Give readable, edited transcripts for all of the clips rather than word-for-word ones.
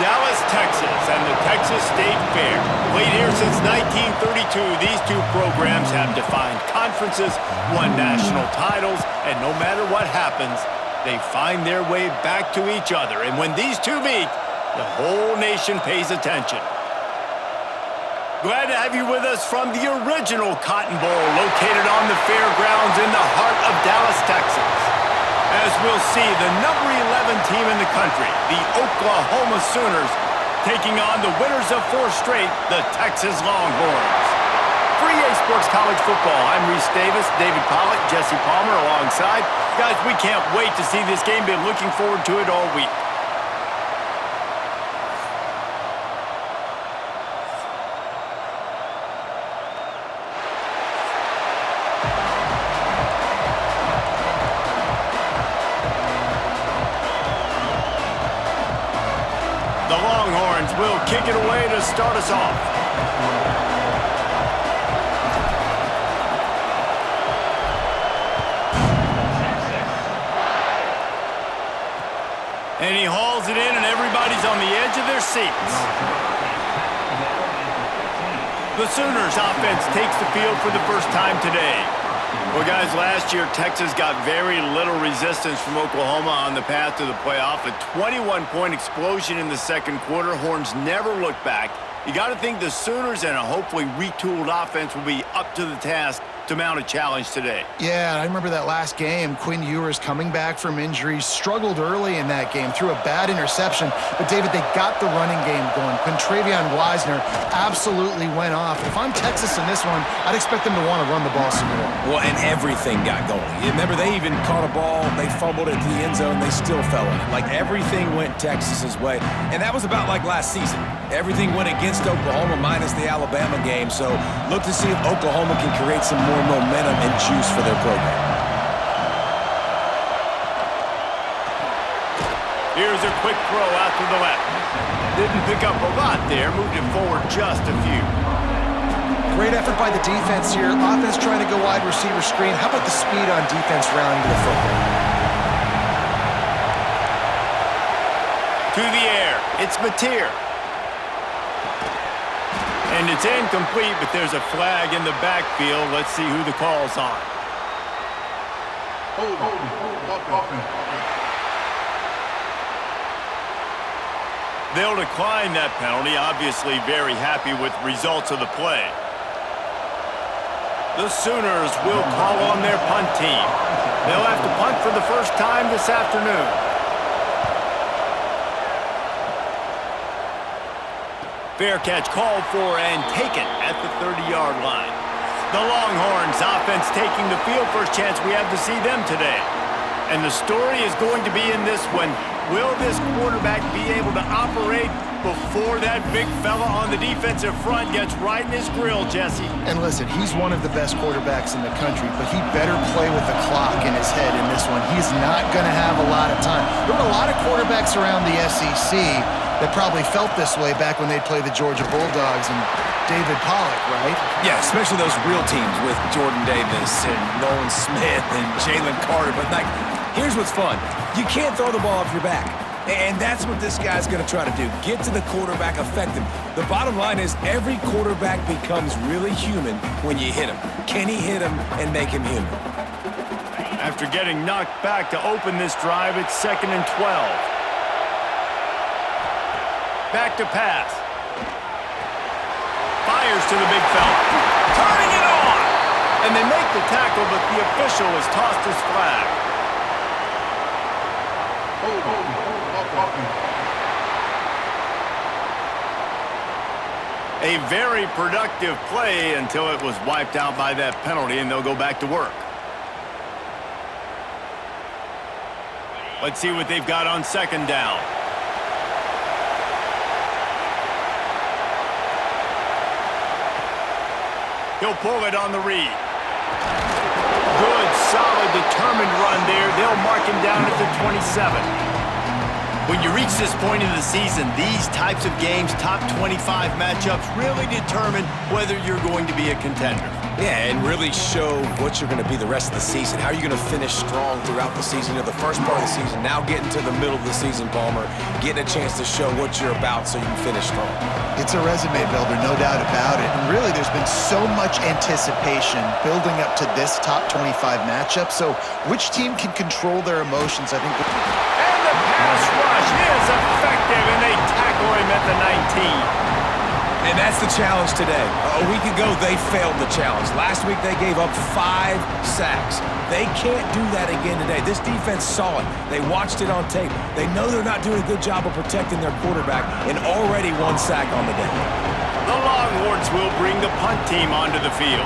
Dallas, Texas, and the Texas State Fair. Played here since 1932, these two programs have defined conferences, won national titles, and no matter what happens, they find their way back to each other. And when these two meet, the whole nation pays attention. Glad to have you with us from the original Cotton Bowl, located on the fairgrounds in the heart of Dallas, Texas. As we'll see, the number 11 team in the country, the Oklahoma Sooners, taking on the winners of 4 straight, the Texas Longhorns. For EA Sports College Football, I'm Reese Davis, David Pollack, Jesse Palmer alongside. Guys, we can't wait to see this game. Been looking forward to it all week. The Longhorns will kick it away to start us off. And he hauls it in, and everybody's on the edge of their seats. The Sooners offense takes the field for the first time today. Well, guys, last year, Texas got very little resistance from Oklahoma on the path to the playoff. A 21-point explosion in the second quarter. Horns never looked back. You got to think the Sooners and a hopefully retooled offense will be up to the task to mount a challenge today. Yeah, I remember that last game. Quinn Ewers coming back from injury, struggled early in that game, threw a bad interception. But, David, they got the running game going. Quintravion Wisner absolutely went off. If I'm Texas in this one, I'd expect them to want to run the ball some more. Well, and everything got going. Remember, they even caught a ball, they fumbled it to the end zone, they still fell in it. Like, everything went Texas's way. And that was about like last season. Everything went against Oklahoma minus the Alabama game. So look to see if Oklahoma can create some more momentum and juice for their program. Here's a quick throw out to the left. Didn't pick up a lot there, moved it forward just a few. Great effort by the defense here. Offense trying to go wide receiver screen. How about the speed on defense rounding to the football? To the air, it's Mateer. And it's incomplete, but there's a flag in the backfield. Let's see who the call's on. They'll decline that penalty, obviously very happy with results of the play. The Sooners will call on their punt team. They'll have to punt for the first time this afternoon. Fair catch called for and taken at the 30-yard line. The Longhorns offense taking the field. First chance we have to see them today. And the story is going to be in this one. Will this quarterback be able to operate before that big fella on the defensive front gets right in his grill, Jesse? And listen, he's one of the best quarterbacks in the country, but he better play with the clock in his head in this one. He's not going to have a lot of time. There were a lot of quarterbacks around the SEC that probably felt this way back when they'd play the Georgia Bulldogs and David Pollack, right? Yeah, especially those real teams with Jordan Davis and Nolan Smith and Jalen Carter. But, like, here's what's fun. You can't throw the ball off your back. And that's what this guy's going to try to do. Get to the quarterback, affect him. The bottom line is every quarterback becomes really human when you hit him. Can he hit him and make him human? After getting knocked back to open this drive, it's 2nd and 12. Back to pass. Fires to the big fella. Turning it on! And they make the tackle, but the official has tossed his flag. A very productive play until it was wiped out by that penalty, and they'll go back to work. Let's see what they've got on 2nd down. He'll pull it on the read. Good, solid, determined run there. They'll mark him down at the 27. When you reach this point in the season, these types of games, top 25 matchups, really determine whether you're going to be a contender. Yeah, and really show what you're going to be the rest of the season. How are you going to finish strong throughout the season? You know, the first part of the season, now getting to the middle of the season, Palmer, getting a chance to show what you're about so you can finish strong. It's a resume builder, no doubt about it. And really, there's been so much anticipation building up to this top 25 matchup. So which team can control their emotions, I think. And the pass rush is effective, and they tackle him at the 19. And that's the challenge today. A week ago, they failed the challenge. Last week, they gave up 5 sacks. They can't do that again today. This defense saw it. They watched it on tape. They know they're not doing a good job of protecting their quarterback, and already 1 sack on the day. The Longhorns will bring the punt team onto the field.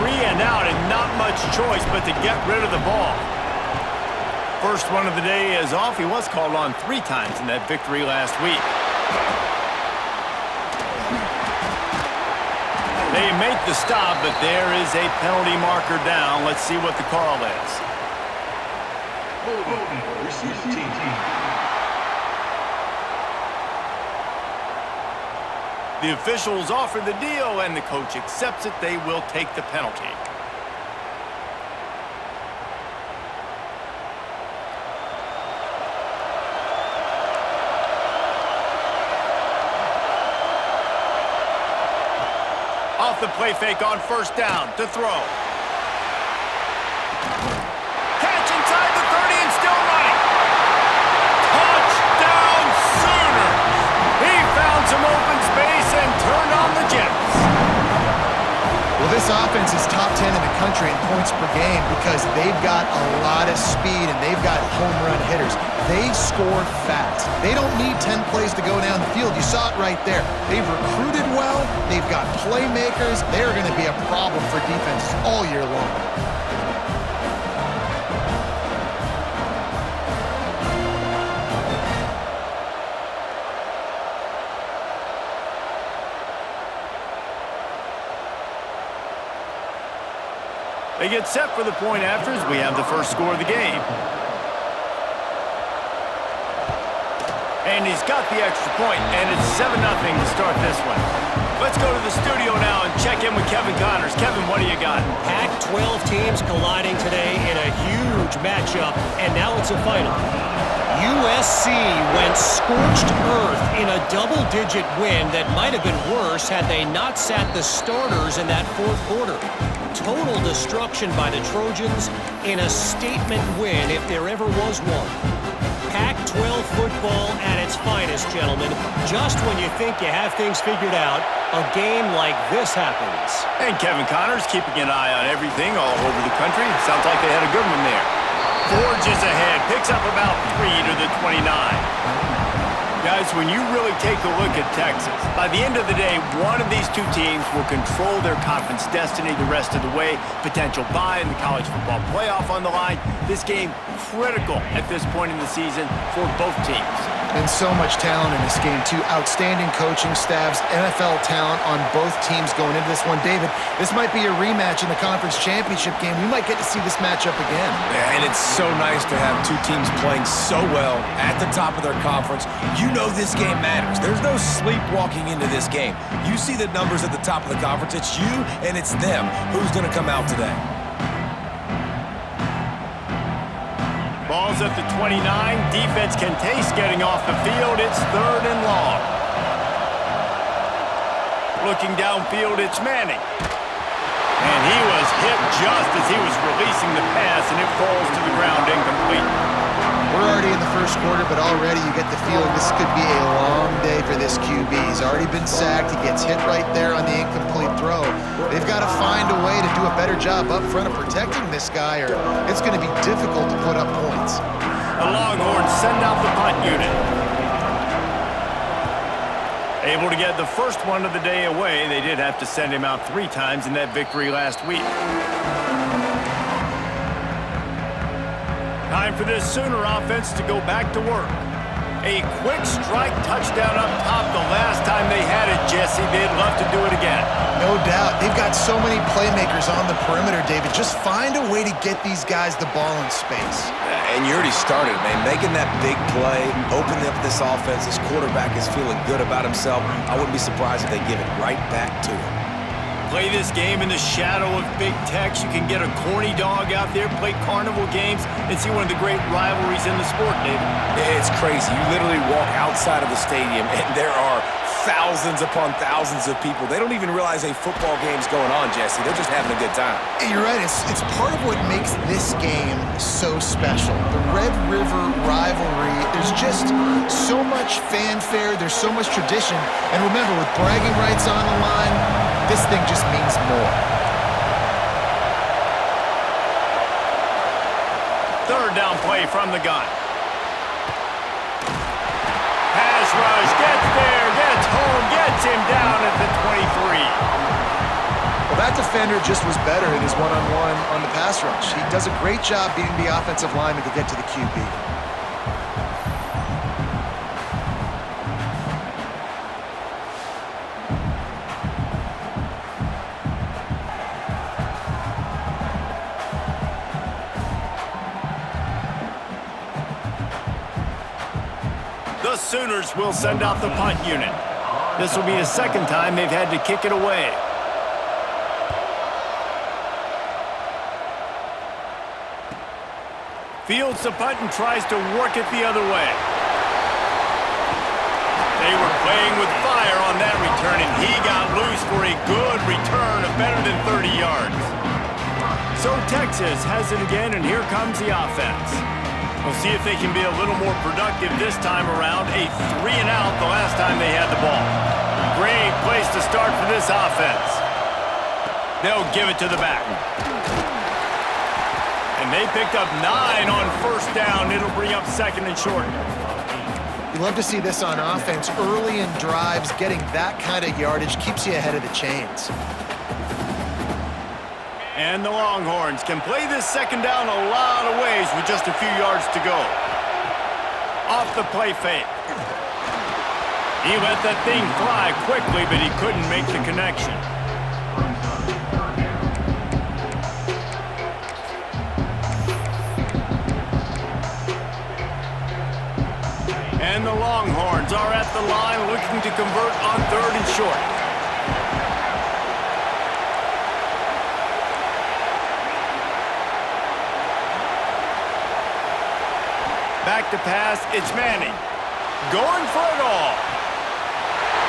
3 and out, and not much choice but to get rid of the ball. First one of the day is off. He was called on 3 times in that victory last week. They make the stop, but there is a penalty marker down. Let's see what the call is. The officials offer the deal, and the coach accepts it. They will take the penalty. Off the play fake on first down to throw. Catch inside the 30 and still running. Touchdown Sooners! He found some open space and turned on the Jets. Well, this offense is top 10 in the country in points per game because they've got a lot of speed and they've got home run hitters. They score fast. They don't need 10 plays to go down the field. You saw it right there. They've recruited well. They've got playmakers. They're going to be a problem for defenses all year long. They get set for the point after as we have the first score of the game. And he's got the extra point, and it's 7-0 to start this one. Let's go to the studio now and check in with Kevin Connors. Kevin, what do you got? Pac-12 teams colliding today in a huge matchup, and now it's a final. USC went scorched earth in a double-digit win that might have been worse had they not sat the starters in that fourth quarter. Total destruction by the Trojans in a statement win if there ever was one. Pac-12 football at its finest, gentlemen. Just when you think you have things figured out, a game like this happens. And Kevin Connors keeping an eye on everything all over the country. Sounds like they had a good one there. Forges ahead, picks up about 3 to the 29. Guys, when you really take a look at Texas, by the end of the day, one of these two teams will control their conference destiny the rest of the way. Potential bye in the college football playoff on the line. This game critical at this point in the season for both teams. And so much talent in this game, too. Outstanding coaching staffs, NFL talent on both teams going into this one. David, this might be a rematch in the conference championship game. We might get to see this matchup again. Yeah, and it's so nice to have two teams playing so well at the top of their conference. You know this game matters. There's no sleepwalking into this game. You see the numbers at the top of the conference. It's you and it's them. Who's going to come out today? Ball's at the 29. Defense can taste getting off the field. It's 3rd and long. Looking downfield, it's Manning. And he was hit just as he was releasing the pass, and it falls to the ground incomplete. We're already in the first quarter, but already you get the feeling this could be a long day for this QB. He's already been sacked. He gets hit right there on the incomplete throw. They've got to find a way to do a better job up front of protecting this guy, or it's going to be difficult to put up points. The Longhorns send out the punt unit. Able to get the first one of the day away. They did have to send him out 3 times in that victory last week. Time for this Sooner offense to go back to work. A quick strike touchdown up top the last time they had it, Jesse. They'd love to do it again. No doubt. They've got so many playmakers on the perimeter, David. Just find a way to get these guys the ball in space. And you already started, man. Making that big play, opening up this offense. This quarterback is feeling good about himself. I wouldn't be surprised if they give it right back to him. Play this game in the shadow of big techs. You can get a corny dog out there, play carnival games, and see one of the great rivalries in the sport, David. It's crazy. You literally walk outside of the stadium, and there are thousands upon thousands of people. They don't even realize a football game's going on, Jesse. They're just having a good time. You're right. It's part of what makes this game so special. The Red River rivalry, there's just so much fanfare. There's so much tradition. And remember, with bragging rights on the line, this thing just means more. Third down play from the gun. Pass rush, gets there, gets home, gets him down at the 23. Well, that defender just was better in his one-on-one on the pass rush. He does a great job beating the offensive lineman to get to the QB. The Sooners will send out the punt unit. This will be the second time they've had to kick it away. Fields the punt and tries to work it the other way. They were playing with fire on that return, and he got loose for a good return of better than 30 yards. So Texas has it again, and here comes the offense. We'll see if they can be a little more productive this time around. A 3-and-out the last time they had the ball. Great place to start for this offense. They'll give it to the back. And they picked up 9 on first down. It'll bring up second and short. You love to see this on offense. Early in drives, getting that kind of yardage keeps you ahead of the chains. And the Longhorns can play this second down a lot of ways with just a few yards to go. Off the play fake. He let that thing fly quickly, but he couldn't make the connection. And the Longhorns are at the line looking to convert on third and short. Back to pass, it's Manning. Going for it all.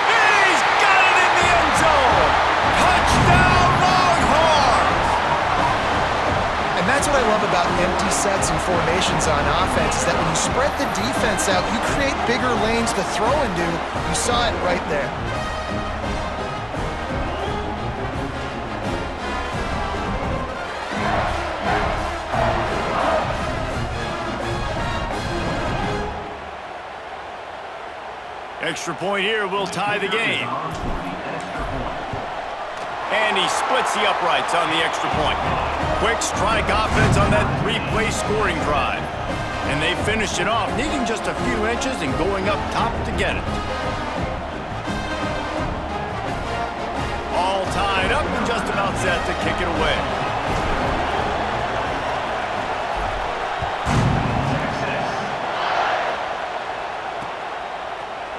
He's got it in the end zone! Touchdown, Longhorns! And that's what I love about empty sets and formations on offense, is that when you spread the defense out, you create bigger lanes to throw into. You saw it right there. Extra point here will tie the game. And he splits the uprights on the extra point. Quick strike offense on that 3-play scoring drive. And they finished it off, needing just a few inches and going up top to get it. All tied up and just about set to kick it away.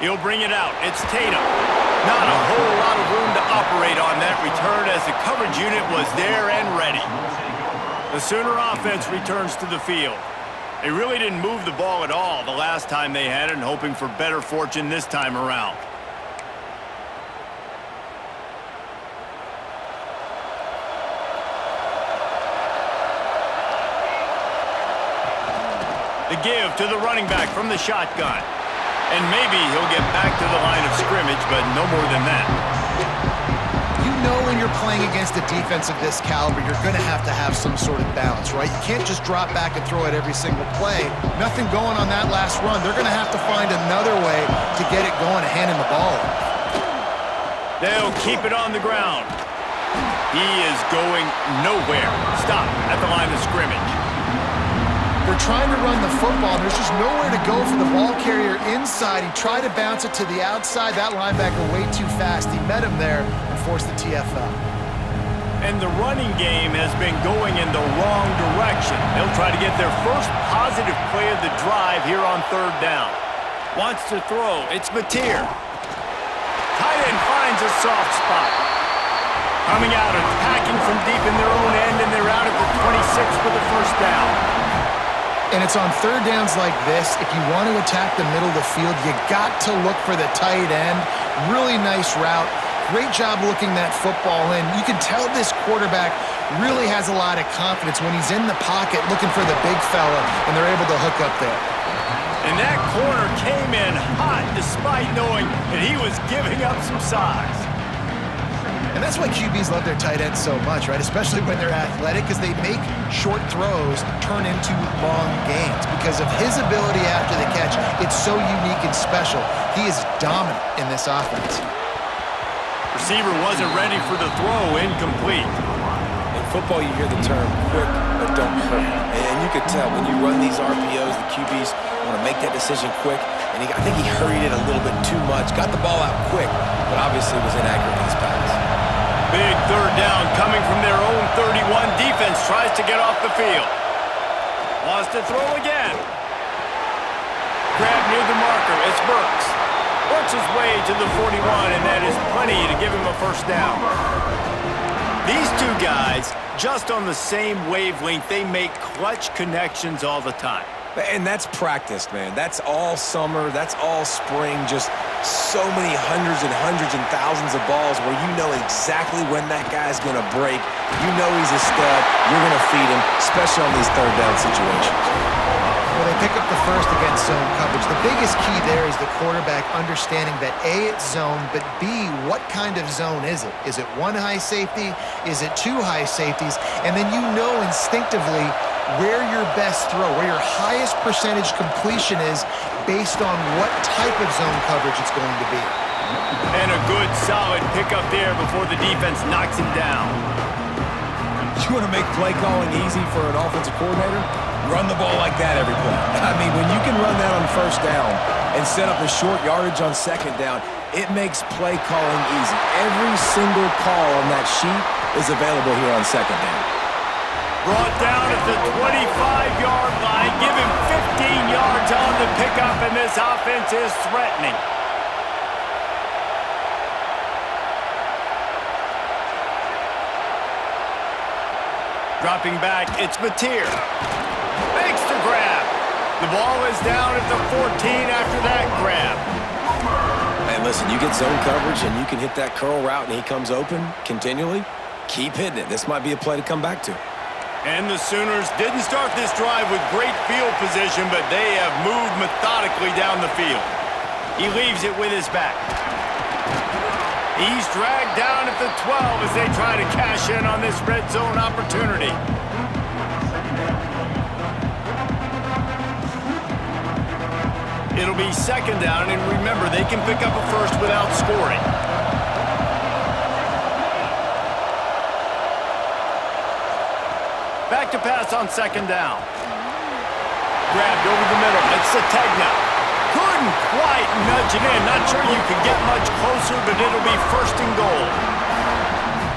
He'll bring it out. It's Tatum. Not a whole lot of room to operate on that return as the coverage unit was there and ready. The Sooner offense returns to the field. They really didn't move the ball at all the last time they had it, and hoping for better fortune this time around. The give to the running back from the shotgun. And maybe he'll get back to the line of scrimmage, but no more than that. You know when you're playing against a defense of this caliber, you're going to have some sort of balance, right? You can't just drop back and throw it every single play. Nothing going on that last run. They're going to have to find another way to get it going and handing the ball off. They'll keep it on the ground. He is going nowhere. Stop at the line of scrimmage. They're trying to run the football. There's just nowhere to go for the ball carrier inside. He tried to bounce it to the outside. That linebacker way too fast. He met him there and forced the TFL. And the running game has been going in the wrong direction. They'll try to get their first positive play of the drive here on third down. Wants to throw. It's Mateer. Tight end finds a soft spot. Coming out, attacking from deep in their own end, and they're out at the 26 for the first down. And it's on third downs like this. If you want to attack the middle of the field, you got to look for the tight end. Really nice route. Great job looking that football in. You can tell this quarterback really has a lot of confidence when he's in the pocket looking for the big fella, and they're able to hook up there. And that corner came in hot despite knowing that he was giving up some size. And that's why QBs love their tight ends so much, right? Especially when they're athletic, because they make short throws turn into long gains. Because of his ability after the catch, it's so unique and special. He is dominant in this offense. Receiver wasn't ready for the throw, incomplete. In football, you hear the term quick but don't hurt. And you could tell when you run these RPOs, the QBs want to make that decision quick. And I think he hurried it a little bit too much. Got the ball out quick, but obviously was inaccurate in his pass. Big third down coming from their own 31. Defense tries to get off the field. Wants to throw again. Grab near the marker. It's Burks. Works his way to the 41, and that is plenty to give him a first down. These two guys, just on the same wavelength, they make clutch connections all the time. And that's practice, man. That's all summer. That's all spring. Just so many hundreds and thousands of balls where you know exactly when that guy's going to break. You know he's a stud. You're going to feed him, especially on these third down situations. Well, they pick up the first against zone coverage. The biggest key there is the quarterback understanding that A, it's zone, but B, what kind of zone is it? Is it one high safety? Is it two high safeties? And then you know instinctively where your best throw, where your highest percentage completion is based on what type of zone coverage it's going to be. And a good, solid pickup there before the defense knocks him down. You want to make play calling easy for an offensive coordinator? Run the ball like that every play. I mean, when you can run that on first down and set up a short yardage on second down, it makes play calling easy. Every single call on that sheet is available here on second down. Brought down at the 25-yard line. Give him 15 yards on the pickup, and this offense is threatening. Dropping back, it's Mateer. Makes the grab. The ball is down at the 14 after that grab. And listen, you get zone coverage and you can hit that curl route and he comes open continually. Keep hitting it. This might be a play to come back to. And the Sooners didn't start this drive with great field position, but they have moved methodically down the field. He leaves it with his back. He's dragged down at the 12 as they try to cash in on this red zone opportunity. It'll be second down, and remember, they can pick up a first without scoring. Back to pass on second down. Grabbed over the middle. It's Sategna. Couldn't quite nudge it in. Not sure you could get much closer, but it'll be first and goal.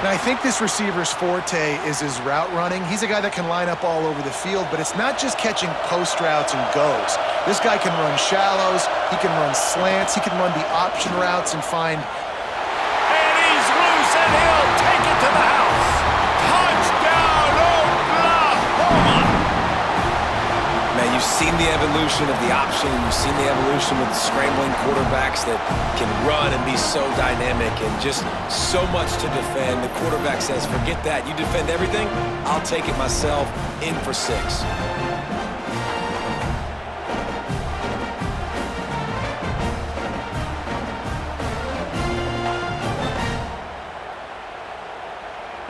Now, I think this receiver's forte is his route running. He's a guy that can line up all over the field, but it's not just catching post routes and goes. This guy can run shallows, he can run slants, he can run the option routes and find... And he's loose, and he'll take it to the house. Touchdown, Oklahoma! Man, you've seen the evolution of the option, and you've seen the evolution with the scrambling quarterbacks that can run and be so dynamic and just so much to defend. The quarterback says, forget that. You defend everything, I'll take it myself. In for 6.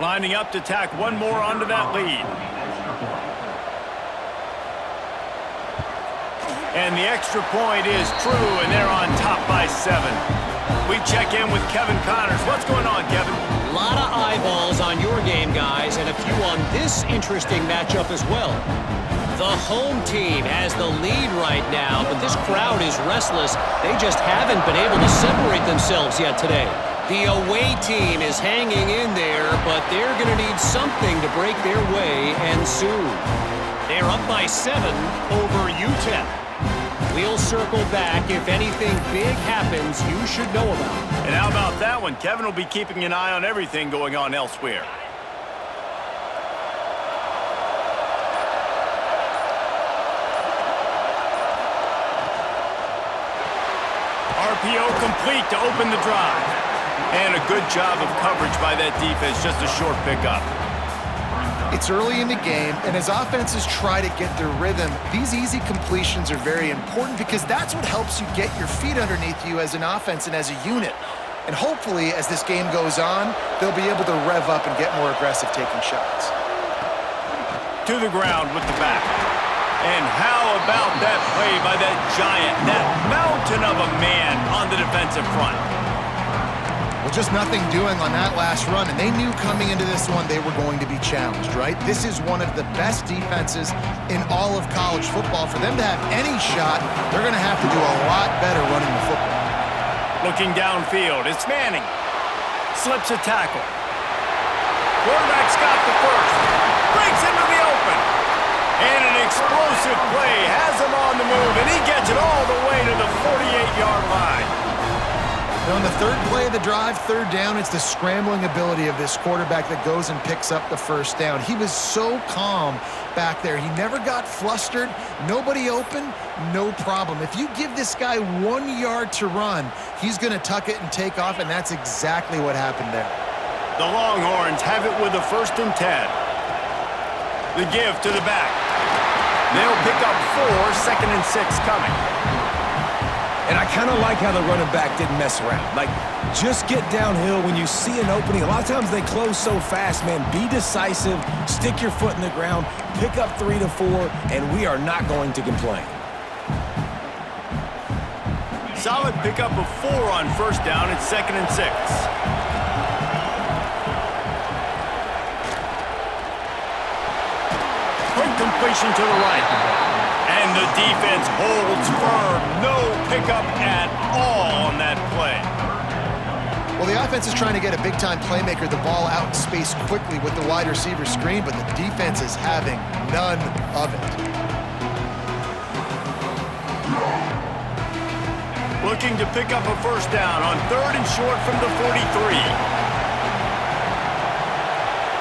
Lining up to tack one more onto that lead. And the extra point is true, and they're on top by 7. We check in with Kevin Connors. What's going on, Kevin? A lot of eyeballs on your game, guys, and a few on this interesting matchup as well. The home team has the lead right now, but this crowd is restless. They just haven't been able to separate themselves yet today. The away team is hanging in there, but they're going to need something to break their way, and soon. They're up by 7 over UTEP. We'll circle back. If anything big happens, you should know about it. And how about that one? Kevin will be keeping an eye on everything going on elsewhere. RPO complete to open the drive. And a good job of coverage by that defense, just a short pickup. It's early in the game, and as offenses try to get their rhythm, these easy completions are very important because that's what helps you get your feet underneath you as an offense and as a unit. And hopefully, as this game goes on, they'll be able to rev up and get more aggressive taking shots. To the ground with the back. And how about that play by that giant, that mountain of a man on the defensive front? Well, just nothing doing on that last run, and they knew coming into this one they were going to be challenged, right? This is one of the best defenses in all of college football. For them to have any shot, they're going to have to do a lot better running the football. Looking downfield, it's Manning. Slips a tackle. Quarterback's got the first. Breaks into the open. And an explosive play has him on the move, and he gets it all the way to the 48-yard line. Now, on the third play of the drive, third down, it's the scrambling ability of this quarterback that goes and picks up the first down. He was so calm back there. He never got flustered. Nobody open, no problem. If you give this guy 1 yard to run, he's going to tuck it and take off, and that's exactly what happened there. The Longhorns have it with a 1st and 10. The give to the back. They'll pick up 4, 2nd and 6 coming. And I kind of like how the running back didn't mess around. Like, just get downhill when you see an opening. A lot of times they close so fast, man. Be decisive, stick your foot in the ground, pick up 3 to 4, and we are not going to complain. Solid pickup of 4 on 1st down. It's 2nd and 6. Quick completion to the right. And the defense holds firm. No pickup at all on that play. Well, the offense is trying to get a big-time playmaker the ball out in space quickly with the wide receiver screen, but the defense is having none of it. Looking to pick up a 1st down on 3rd and short from the 43.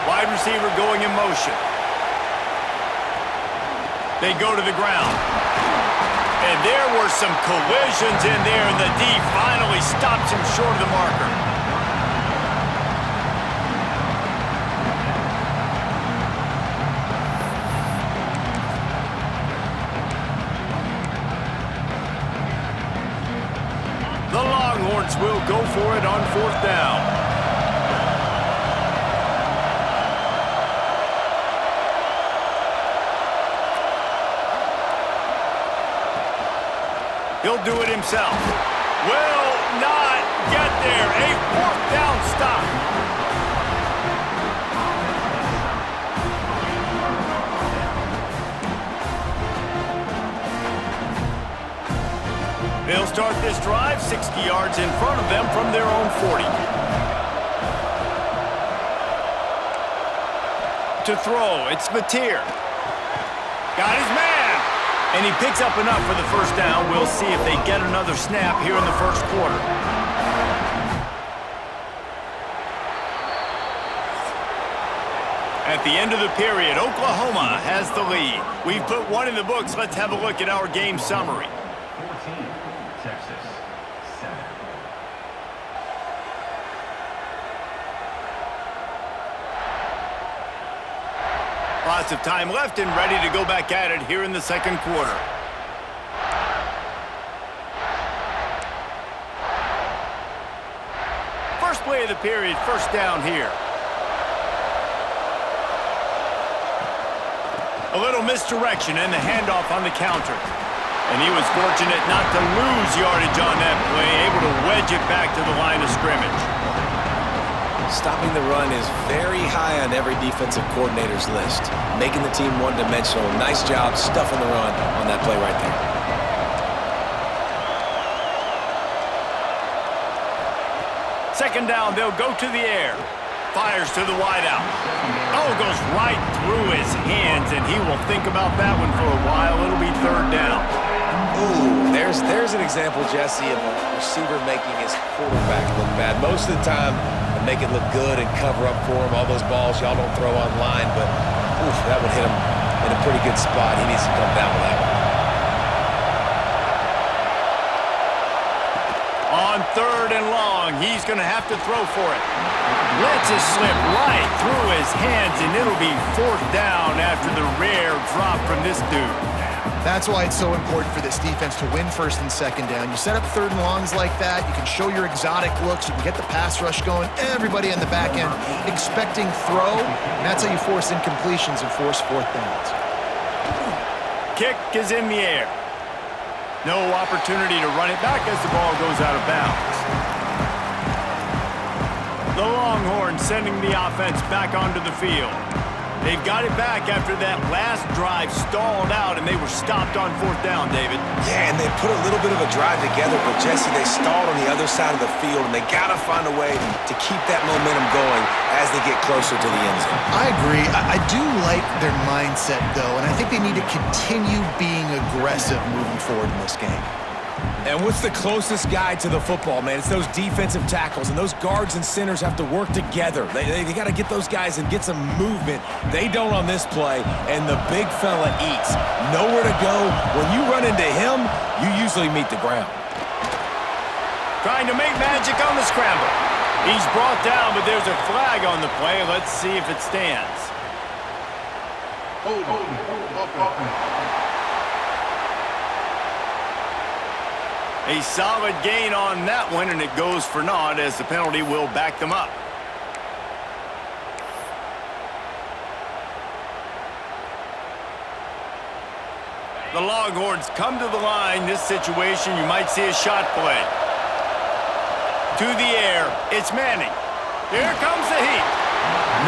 Wide receiver going in motion. They go to the ground. And there were some collisions in there, and the D finally stops him short of the marker. The Longhorns will go for it on 4th down. He'll do it himself. Will not get there. A 4th down stop. They'll start this drive 60 yards in front of them from their own 40. To throw, it's Mateer. Got his man. And he picks up enough for the 1st down. We'll see if they get another snap here in the 1st quarter. At the end of the period, Oklahoma has the lead. We've put 1 in the books. Let's have a look at our game summary. 14, Texas, 7. Lots of time left and ready to go back at it here in the 2nd quarter. First play of the period, 1st down here. A little misdirection and the handoff on the counter. And he was fortunate not to lose yardage on that play, able to wedge it back to the line of scrimmage. Stopping the run is very high on every defensive coordinator's list. Making the team one-dimensional. Nice job stuffing the run on that play right there. 2nd down, they'll go to the air. Fires to the wideout. Oh, goes right through his hands, and he will think about that one for a while. It'll be 3rd down. Ooh, there's an example, Jesse, of a receiver making his quarterback look bad. Most of the time, they make it look good and cover up for him. All those balls y'all don't throw online, but oof, that would hit him in a pretty good spot. He needs to come down with that one. On 3rd and long, he's going to have to throw for it. Lets it slip right through his hands, and it'll be 4th down after the rare drop from this dude. That's why it's so important for this defense to win 1st and 2nd down. You set up 3rd and longs like that, you can show your exotic looks, you can get the pass rush going, everybody on the back end expecting throw, and that's how you force incompletions and force 4th downs. Kick is in the air. No opportunity to run it back as the ball goes out of bounds. The Longhorns sending the offense back onto the field. They've got it back after that last drive stalled out, and they were stopped on 4th down, David. Yeah, and they put a little bit of a drive together, but Jesse, they stalled on the other side of the field, and they got to find a way to keep that momentum going as they get closer to the end zone. I agree. I do like their mindset, though, and I think they need to continue being aggressive moving forward in this game. And what's the closest guy to the football, man? It's those defensive tackles, and those guards and centers have to work together. They got to get those guys and get some movement. They don't on this play, and the big fella eats. Nowhere to go. When you run into him, you usually meet the ground. Trying to make magic on the scramble. He's brought down, but there's a flag on the play. Let's see if it stands. A solid gain on that one, and it goes for naught as the penalty will back them up. The Longhorns come to the line. This situation, you might see a shot play. To the air, it's Manning. Here comes the heat.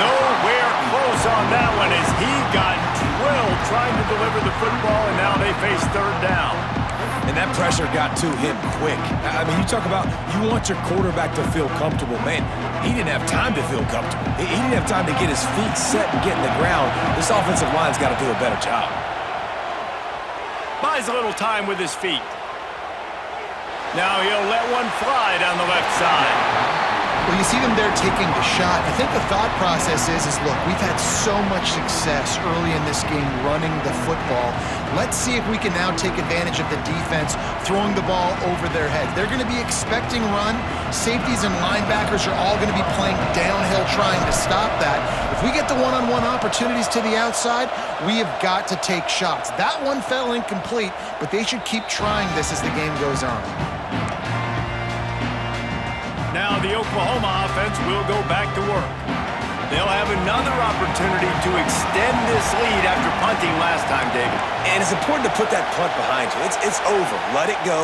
Nowhere close on that one as he got drilled trying to deliver the football, and now they face 3rd down. And that pressure got to him quick. I mean, you talk about you want your quarterback to feel comfortable. Man, he didn't have time to feel comfortable. He didn't have time to get his feet set and get in the ground. This offensive line's got to do a better job. Buys a little time with his feet. Now he'll let one fly down the left side. Well, you see them there taking the shot. I think the thought process is look, we've had so much success early in this game running the football. Let's see if we can now take advantage of the defense throwing the ball over their head. They're going to be expecting run. Safeties and linebackers are all going to be playing downhill trying to stop that. If we get the one-on-one opportunities to the outside, we have got to take shots. That one fell incomplete, but they should keep trying this as the game goes on. Now the Oklahoma offense will go back to work. They'll have another opportunity to extend this lead after punting last time, David. And it's important to put that punt behind you. It's over. Let it go.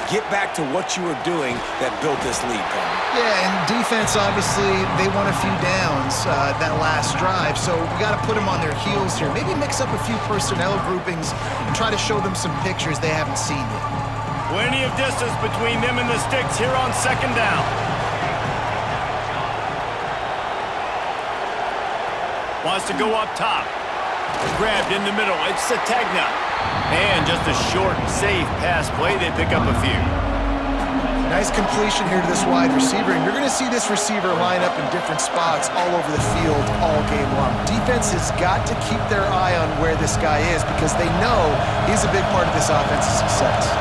Get back to what you were doing that built this lead, Paul. Yeah, and defense, obviously, they won a few downs that last drive, so we got to put them on their heels here. Maybe mix up a few personnel groupings and try to show them some pictures they haven't seen yet. Plenty of distance between them and the sticks here on 2nd down. Wants to go up top. Grabbed in the middle. It's Sategna. And just a short, safe pass play. They pick up a few. Nice completion here to this wide receiver, and you're going to see this receiver line up in different spots all over the field all game long. Defense has got to keep their eye on where this guy is because they know he's a big part of this offense's success.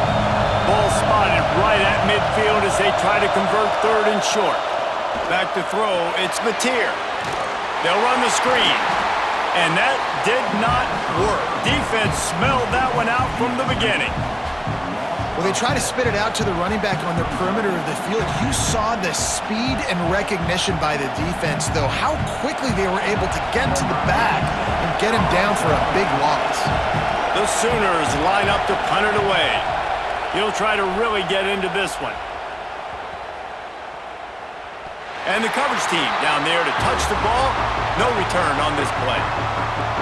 Ball spotted right at midfield as they try to convert 3rd and short. Back to throw. It's Mateer. They'll run the screen. And that did not work. Defense smelled that one out from the beginning. Well, they try to spit it out to the running back on the perimeter of the field. You saw the speed and recognition by the defense, though, how quickly they were able to get to the back and get him down for a big loss. The Sooners line up to punt it away. He'll try to really get into this one. And the coverage team down there to touch the ball. No return on this play.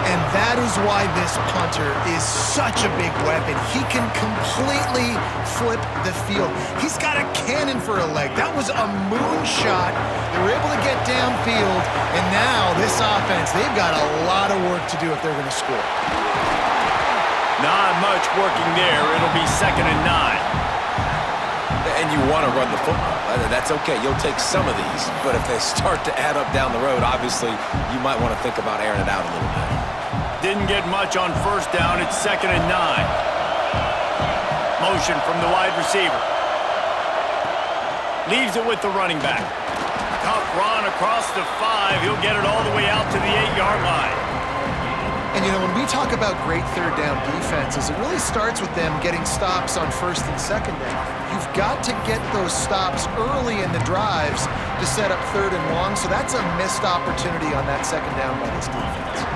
And that is why this punter is such a big weapon. He can completely flip the field. He's got a cannon for a leg. That was a moonshot. They were able to get downfield. And now this offense, they've got a lot of work to do if they're going to score. Not much working there. It'll be 2nd and 9. And you want to run the football. That's okay. You'll take some of these. But if they start to add up down the road, obviously, you might want to think about airing it out a little bit. Didn't get much on 1st down. It's 2nd and 9. Motion from the wide receiver. Leaves it with the running back. Tough run across the 5. He'll get it all the way out to the 8-yard line. And, you know, when we talk about great third down defenses, it really starts with them getting stops on 1st and 2nd down. You've got to get those stops early in the drives to set up 3rd and long, so that's a missed opportunity on that 2nd down by this defense.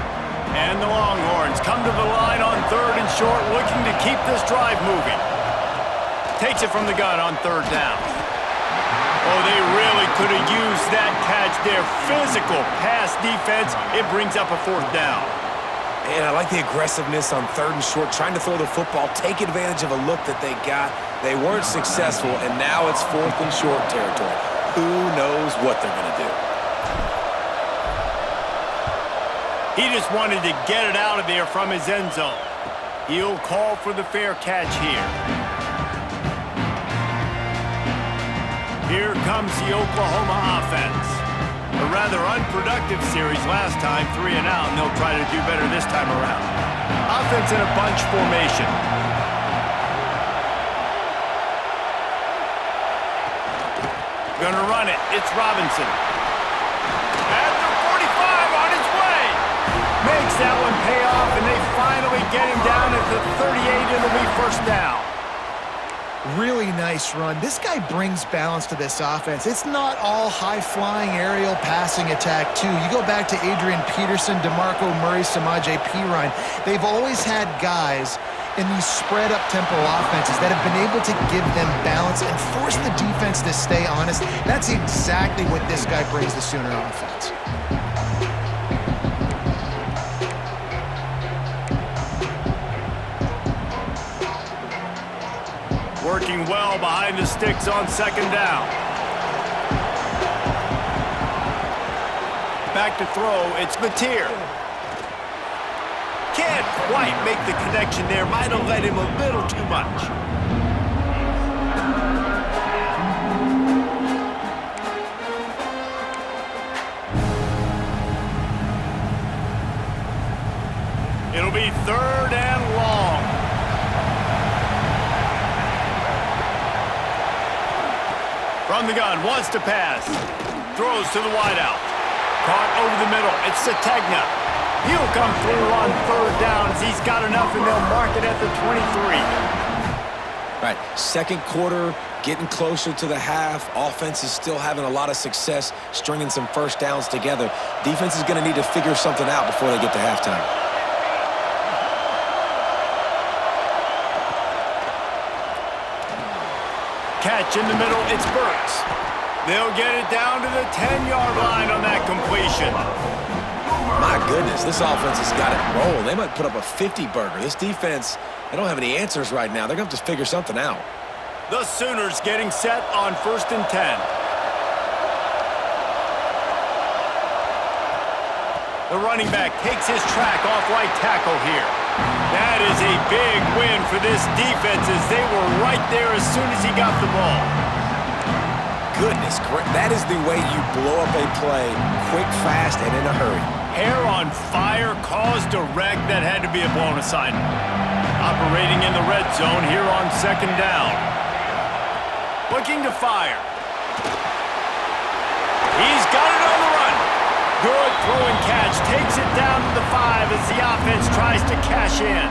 And the Longhorns come to the line on 3rd and short, looking to keep this drive moving. Takes it from the gun on 3rd down. Oh, they really could have used that catch there. Physical pass defense. It brings up a 4th down. And I like the aggressiveness on 3rd and short, trying to throw the football, take advantage of a look that they got. They weren't successful, and now it's 4th and short territory. Who knows what they're going to do? He just wanted to get it out of there from his end zone. He'll call for the fair catch here. Here comes the Oklahoma offense. A rather unproductive series last time, 3 and out, and they'll try to do better this time around. Offense in a bunch formation. Gonna run it. It's Robinson. At the 45 on his way. Makes that one pay off, and they finally get him down at the 38. It'll be 1st down. Really nice run. This guy brings balance to this offense. It's not all high-flying aerial passing attack, too. You go back to Adrian Peterson, DeMarco Murray, Samaje Perine. They've always had guys in these spread-up tempo offenses that have been able to give them balance and force the defense to stay honest. That's exactly what this guy brings the Sooner offense. Working well behind the sticks on 2nd down. Back to throw, it's Mateer. Can't quite make the connection there. Might have led him a little too much. It'll be 3rd and long. From the gun, wants to pass. Throws to the wideout. Caught over the middle. It's Sategna. He'll come through on 3rd down as he's got enough, and they'll mark it at the 23. Right, 2nd quarter, getting closer to the half. Offense is still having a lot of success stringing some 1st downs together. Defense is going to need to figure something out before they get to halftime. Catch in the middle, it's Burks. They'll get it down to the 10-yard line on that completion. My goodness, this offense has got it rolling. They might put up a 50-burger. This defense, they don't have any answers right now. They're going to have to figure something out. The Sooners getting set on 1st and 10. The running back takes his track off right tackle here. That is a big win for this defense as they were right there as soon as he got the ball. Goodness, that is the way you blow up a play, quick, fast, and in a hurry. Hair on fire caused a wreck that had to be a blown assignment. Operating in the red zone here on 2nd down. Looking to fire. He's got it on the run. Good throw and catch. Takes it down to the 5 as the offense tries to cash in.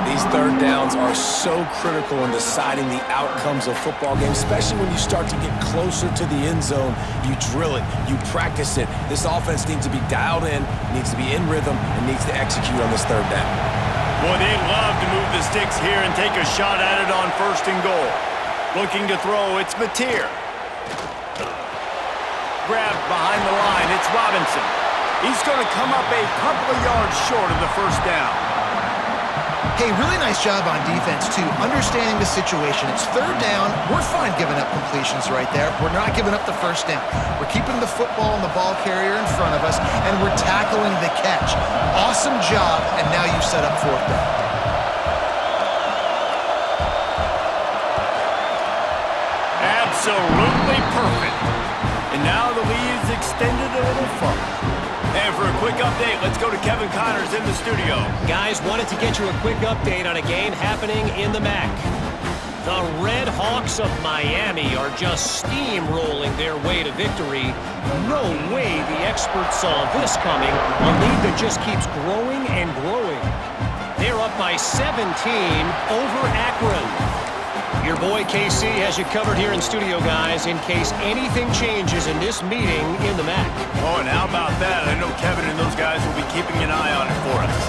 These 3rd downs are so critical in deciding the outcomes of football games, especially when you start to get closer to the end zone. You drill it, you practice it. This offense needs to be dialed in, needs to be in rhythm, and needs to execute on this 3rd down. Boy, they'd love to move the sticks here and take a shot at it on 1st and goal. Looking to throw, it's Mateer. Grabbed behind the line, it's Robinson. He's going to come up a couple of yards short of the 1st down. Hey, really nice job on defense, too, understanding the situation. It's 3rd down. We're fine giving up completions right there. We're not giving up the 1st down. We're keeping the football and the ball carrier in front of us, and we're tackling the catch. Awesome job, and now you've set up 4th down. Absolutely perfect. And now the lead's extended a little further. And for a quick update, let's go to Kevin Connors in the studio. Guys, wanted to get you a quick update on a game happening in the MAC. The Red Hawks of Miami are just steamrolling their way to victory. No way the experts saw this coming. A lead that just keeps growing and growing. They're up by 17 over Akron. Your boy KC has you covered here in studio, guys, in case anything changes in this meeting in the MAC. Oh, and how about that? I know Kevin and those guys will be keeping an eye on it for us.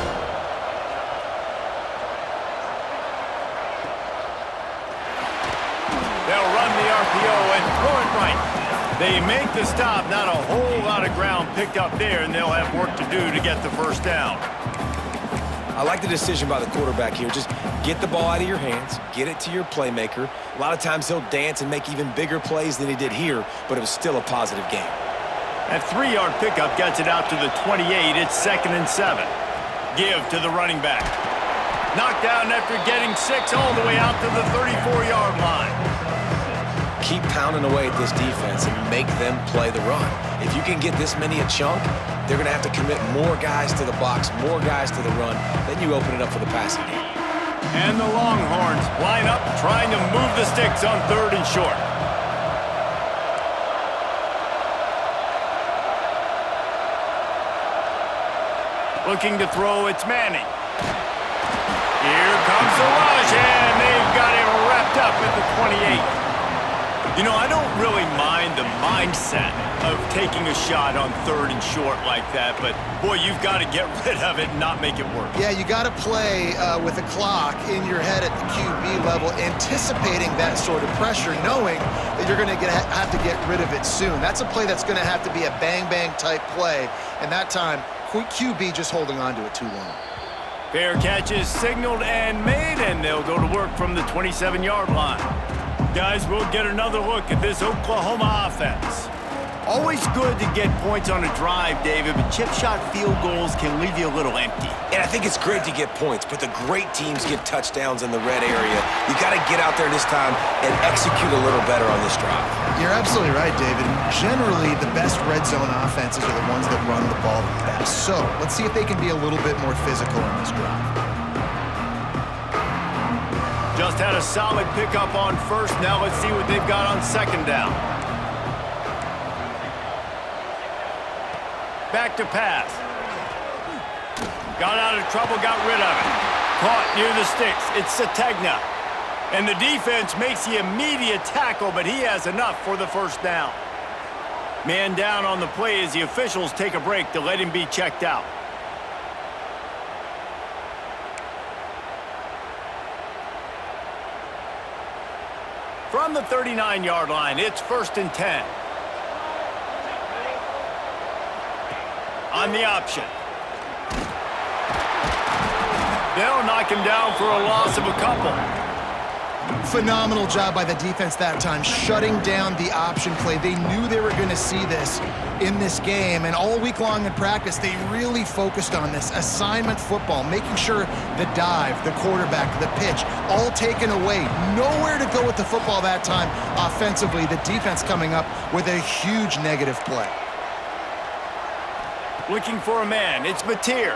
They'll run the RPO and throw it right. They make the stop. Not a whole lot of ground picked up there, and they'll have work to do to get the first down. I like the decision by the quarterback here. Just get the ball out of your hands, get it to your playmaker. A lot of times he'll dance and make even bigger plays than he did here, but it was still a positive game. That 3-yard pickup gets it out to the 28. It's 2nd and 7. Give to the running back. Knocked down after getting 6 all the way out to the 34-yard line. Keep pounding away at this defense and make them play the run. If you can get this many a chunk, they're going to have to commit more guys to the box, more guys to the run. Then you open it up for the passing game. And the Longhorns line up, trying to move the sticks on 3rd and short. Looking to throw, it's Manning. Here comes the rush, and they've got him wrapped up at the 28. You know, I don't really mind the mindset of taking a shot on 3rd and short like that, but boy, you've got to get rid of it and not make it work. Yeah, you got to play with a clock in your head at the QB level, anticipating that sort of pressure, knowing that you're going to have to get rid of it soon. That's a play that's going to have to be a bang-bang type play, and that time, QB just holding on to it too long. Fair catch is signaled and made, and they'll go to work from the 27-yard line. Guys, we'll get another look at this Oklahoma offense. Always good to get points on a drive, David, but chip shot field goals can leave you a little empty. And I think it's great to get points, but the great teams get touchdowns in the red area. You got to get out there this time and execute a little better on this drive. You're absolutely right, David. Generally, the best red zone offenses are the ones that run the ball the best. So let's see if they can be a little bit more physical in this drive. Just had a solid pickup on 1st. Now let's see what they've got on 2nd down. Back to pass. Got out of trouble, got rid of it. Caught near the sticks. It's Sategna. And the defense makes the immediate tackle, but he has enough for the 1st down. Man down on the play as the officials take a break to let him be checked out. From the 39-yard line, it's 1st and 10. On the option. They'll knock him down for a loss of a couple. Phenomenal job by the defense that time, shutting down the option play. They knew they were going to see this in this game, and all week long in practice, they really focused on this assignment football, making sure the dive, the quarterback, the pitch, all taken away. Nowhere to go with the football that time offensively. The defense coming up with a huge negative play. Looking for a man. It's Mateer.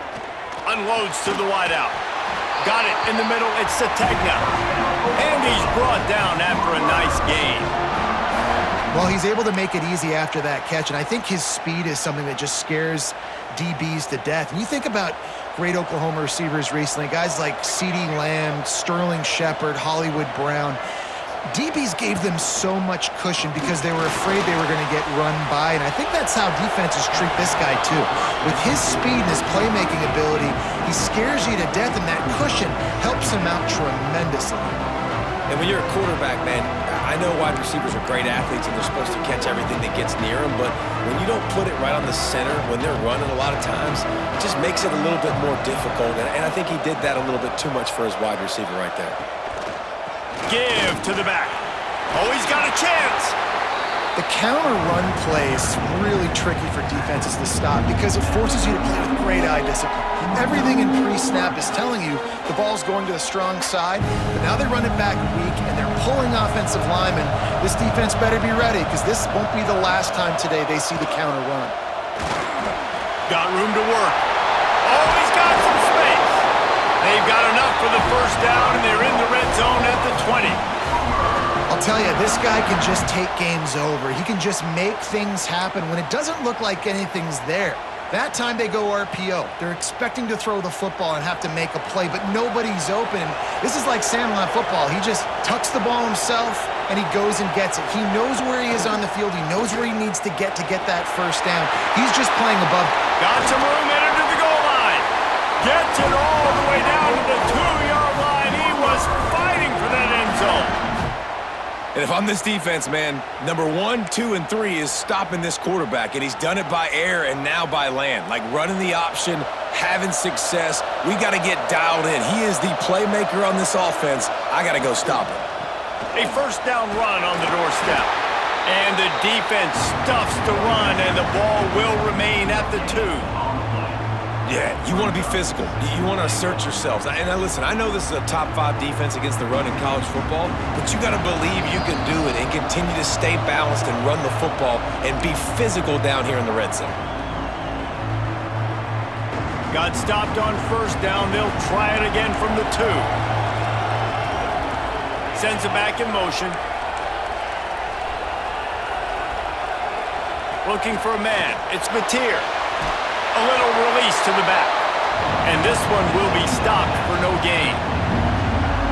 Unloads to the wideout. Got it in the middle. It's Sategna. And he's brought down after a nice gain. Well, he's able to make it easy after that catch, and I think his speed is something that just scares DBs to death. And you think about great Oklahoma receivers recently, guys like CeeDee Lamb, Sterling Shepard, Hollywood Brown. DBs gave them so much cushion because they were afraid they were going to get run by, and I think that's how defenses treat this guy too. With his speed and his playmaking ability, he scares you to death, and that cushion helps him out tremendously. And when you're a quarterback, man, I know wide receivers are great athletes and they're supposed to catch everything that gets near them, but when you don't put it right on the center, when they're running a lot of times, it just makes it a little bit more difficult, and I think he did that a little bit too much for his wide receiver right there. Give to the back. Oh, he's got a chance. The counter run play is really tricky for defenses to stop because it forces you to play with great eye discipline. Everything in pre-snap is telling you the ball's going to the strong side, but now they run it back weak and they're pulling offensive linemen. This defense better be ready because this won't be the last time today they see the counter run. Got room to work. Oh, he's got some space. They've got enough for the first down, and they're in the red zone at the 20. I'll tell you, this guy can just take games over. He can just make things happen when it doesn't look like anything's there. That time they go RPO. They're expecting to throw the football and have to make a play, but nobody's open. This is like Sandlot football. He just tucks the ball himself, and he goes and gets it. He knows where he is on the field. He knows where he needs to get that first down. He's just playing above. Got some room in it to the goal line. Gets it all the way down to the 2-yard line. He was fighting for that end zone. And if I'm this defense, man, number 1, 2, and 3 is stopping this quarterback, and he's done it by air and now by land. Like running the option, having success. We got to get dialed in. He is the playmaker on this offense. I got to go stop him. A first down run on the doorstep. And the defense stuffs the run, and the ball will remain at the 2. Yeah, you want to be physical. You want to assert yourselves. And listen, I know this is a top 5 defense against the run in college football, but you got to believe you can do it and continue to stay balanced and run the football and be physical down here in the red zone. Got stopped on first down. They'll try it again from the 2. Sends it back in motion. Looking for a man. It's Mateer. A little release to the back. And this one will be stopped for no gain.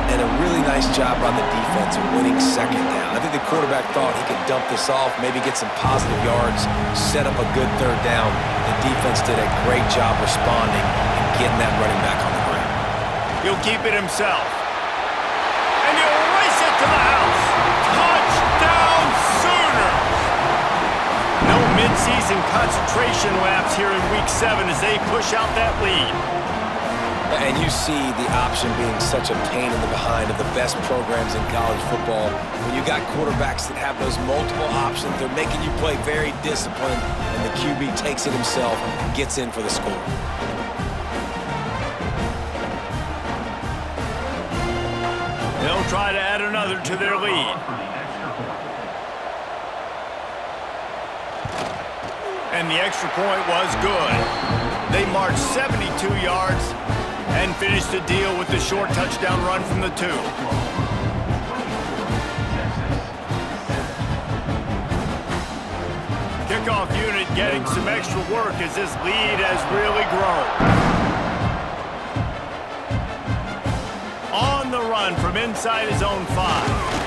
And a really nice job on the defense winning second down. I think the quarterback thought he could dump this off, maybe get some positive yards, set up a good third down. The defense did a great job responding and getting that running back on the ground. He'll keep it himself. And he'll race it to the house. Touchdown Sooners! No mid-season concentration laps here in Week 7 as they push out that lead. And you see the option being such a pain in the behind of the best programs in college football. When you got quarterbacks that have those multiple options, they're making you play very disciplined, and the QB takes it himself, gets in for the score. They'll try to add another to their lead. And the extra point was good. They marched 72 yards and finished the deal with the short touchdown run from the 2. Kickoff unit getting some extra work as this lead has really grown. On the run from inside his own 5.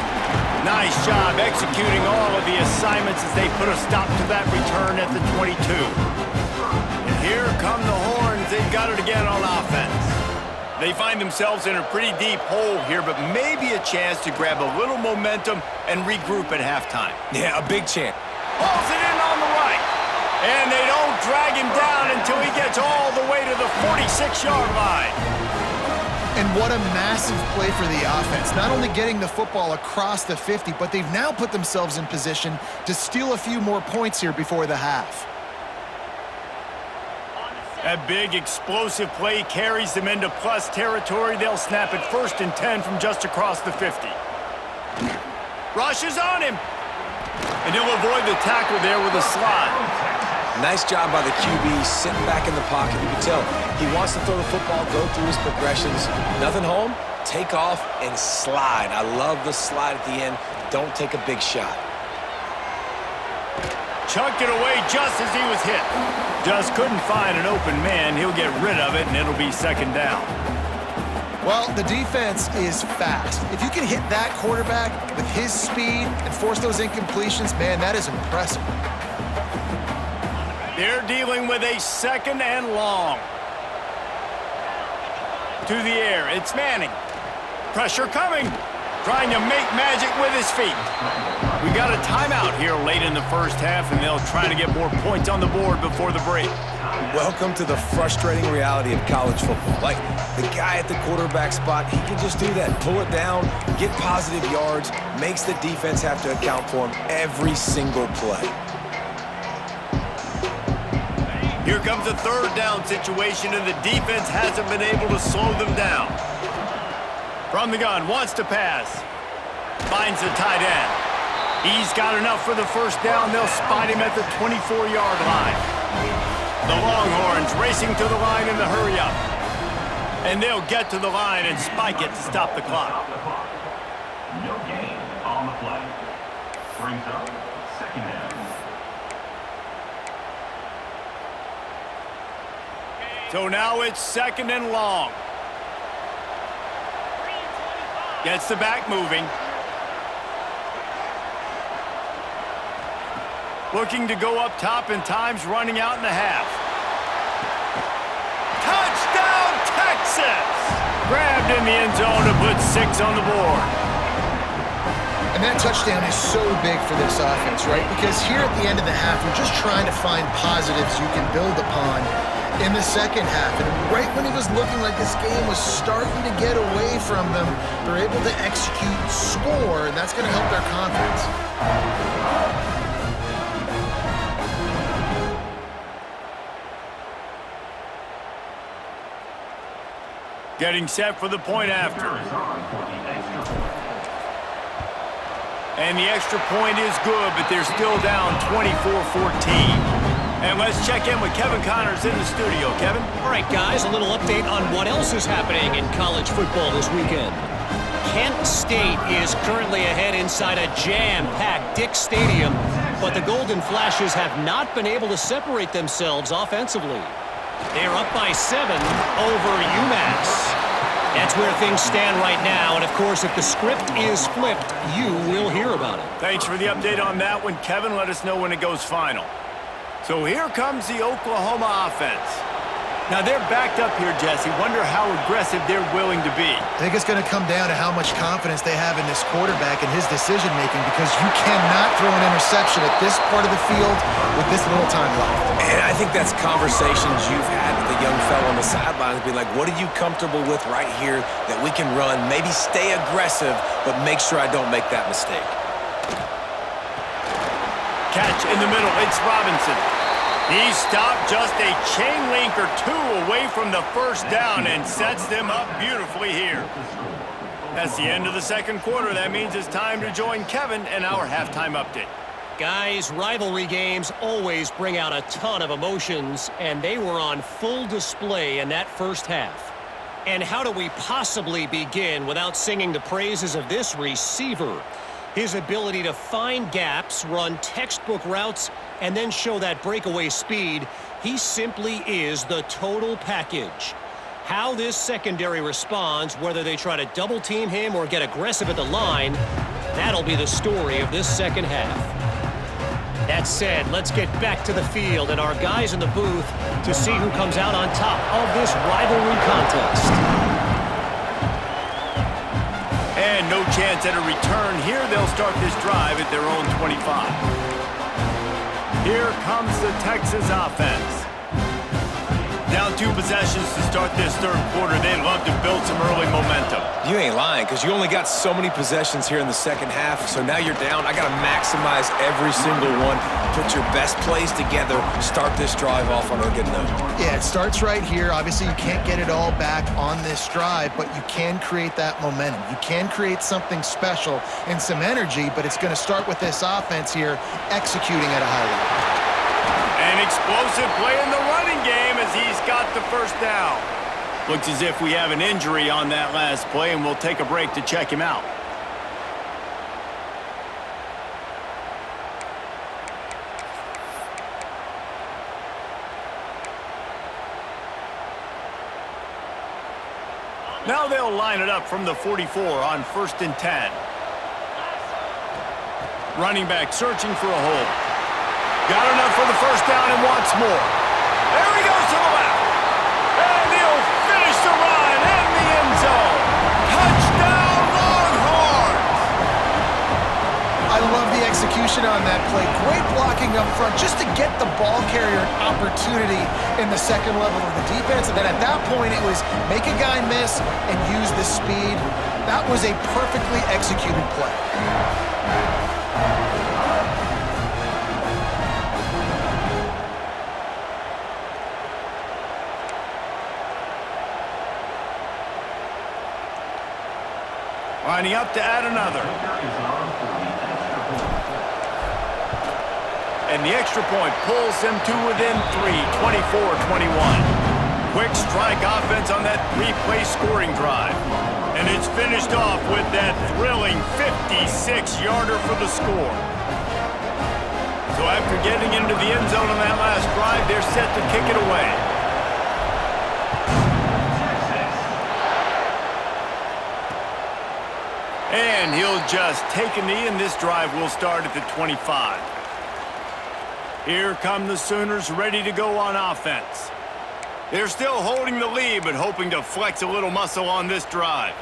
Nice job executing all of the assignments as they put a stop to that return at the 22. And here come the horns. They've got it again on offense. They find themselves in a pretty deep hole here, but maybe a chance to grab a little momentum and regroup at halftime. Yeah, a big chance. Hauls it in on the right. And they don't drag him down until he gets all the way to the 46-yard line. And what a massive play for the offense. Not only getting the football across the 50, but they've now put themselves in position to steal a few more points here before the half. That big explosive play carries them into plus territory. They'll snap it 1st and 10 from just across the 50. Rushes on him. And he'll avoid the tackle there with a slide. Nice job by the QB, sitting back in the pocket. You can tell he wants to throw the football, go through his progressions. Nothing home, take off, and slide. I love the slide at the end. Don't take a big shot. Chucked it away just as he was hit. Just couldn't find an open man. He'll get rid of it, and it'll be 2nd down. Well, the defense is fast. If you can hit that quarterback with his speed and force those incompletions, man, that is impressive. They're dealing with a 2nd and long. To the air, it's Manning. Pressure coming. Trying to make magic with his feet. We got a timeout here late in the first half, and they'll try to get more points on the board before the break. Welcome to the frustrating reality of college football. Like, the guy at the quarterback spot, he can just do that. Pull it down, get positive yards, makes the defense have to account for him every single play. Here comes a 3rd down situation, and the defense hasn't been able to slow them down. From the gun, wants to pass. finds the tight end. He's got enough for the first down. They'll spot him at the 24-yard line. The Longhorns racing to the line in the hurry-up. And they'll get to the line and spike it to stop the clock. No gain on the play. Brings up second down. So now it's second and long. Gets the back moving. Looking to go up top, and time's running out in the half. Touchdown, Texas! Grabbed in the end zone to put 6 on the board. And that touchdown is so big for this offense, right? Because here at the end of the half, we're just trying to find positives you can build upon in the second half. And right when it was looking like this game was starting to get away from them, they're able to execute, score, and that's going to help their confidence. Getting set for the point after. And the extra point is good, but they're still down 24-14. And let's check in with Kevin Connors in the studio. Kevin? All right, guys, a little update on what else is happening in college football this weekend. Kent State is currently ahead inside a jam-packed Dick Stadium, but the Golden Flashes have not been able to separate themselves offensively. They're up by 7 over UMass. That's where things stand right now, and of course, if the script is flipped, you will hear about it. Thanks for the update on that one, Kevin. Let us know when it goes final. So here comes the Oklahoma offense. Now they're backed up here, Jesse. Wonder how aggressive they're willing to be. I think it's going to come down to how much confidence they have in this quarterback and his decision-making, because you cannot throw an interception at this part of the field with this little time left. And I think that's conversations you've had with the young fellow on the sidelines. Be like, what are you comfortable with right here that we can run? Maybe stay aggressive, but make sure I don't make that mistake. Catch in the middle. It's Robinson. He stopped just a chain link or 2 away from the first down and sets them up beautifully here. That's the end of the second quarter. That means it's time to join Kevin in our halftime update. Guys, rivalry games always bring out a ton of emotions, and they were on full display in that first half. And how do we possibly begin without singing the praises of this receiver? His ability to find gaps, run textbook routes, and then show that breakaway speed. He simply is the total package. How this secondary responds, whether they try to double-team him or get aggressive at the line, that'll be the story of this second half. That said, let's get back to the field and our guys in the booth to see who comes out on top of this rivalry contest. And no chance at a return here. They'll start this drive at their own 25. Here comes the Texas offense. Down 2 possessions to start this third quarter. They'd love to build some early momentum. You ain't lying, because you only got so many possessions here in the second half, so now you're down. I got to maximize every single one. Put your best plays together. Start this drive off on a good note. Yeah, it starts right here. Obviously, you can't get it all back on this drive, but you can create that momentum. You can create something special and some energy, but it's going to start with this offense here executing at a high level. An explosive play in the running game as he's got the first down. Looks as if we have an injury on that last play, and we'll take a break to check him out. Now they'll line it up from the 44 on 1st and 10. Running back searching for a hole. Got enough for the first down and wants more. There he goes to the left. And he'll finish the run in the end zone. Touchdown, Longhorns! I love the execution on that play. Great blocking up front just to get the ball carrier an opportunity in the second level of the defense. And then at that point, it was make a guy miss and use the speed. That was a perfectly executed play. All lining up to add another. And the extra point pulls them to within 3, 24-21. Quick strike offense on that three-play scoring drive. And it's finished off with that thrilling 56-yarder for the score. So after getting into the end zone on that last drive, they're set to kick it away. And he'll just take a knee, and this drive will start at the 25. Here come the Sooners ready to go on offense. They're still holding the lead, but hoping to flex a little muscle on this drive.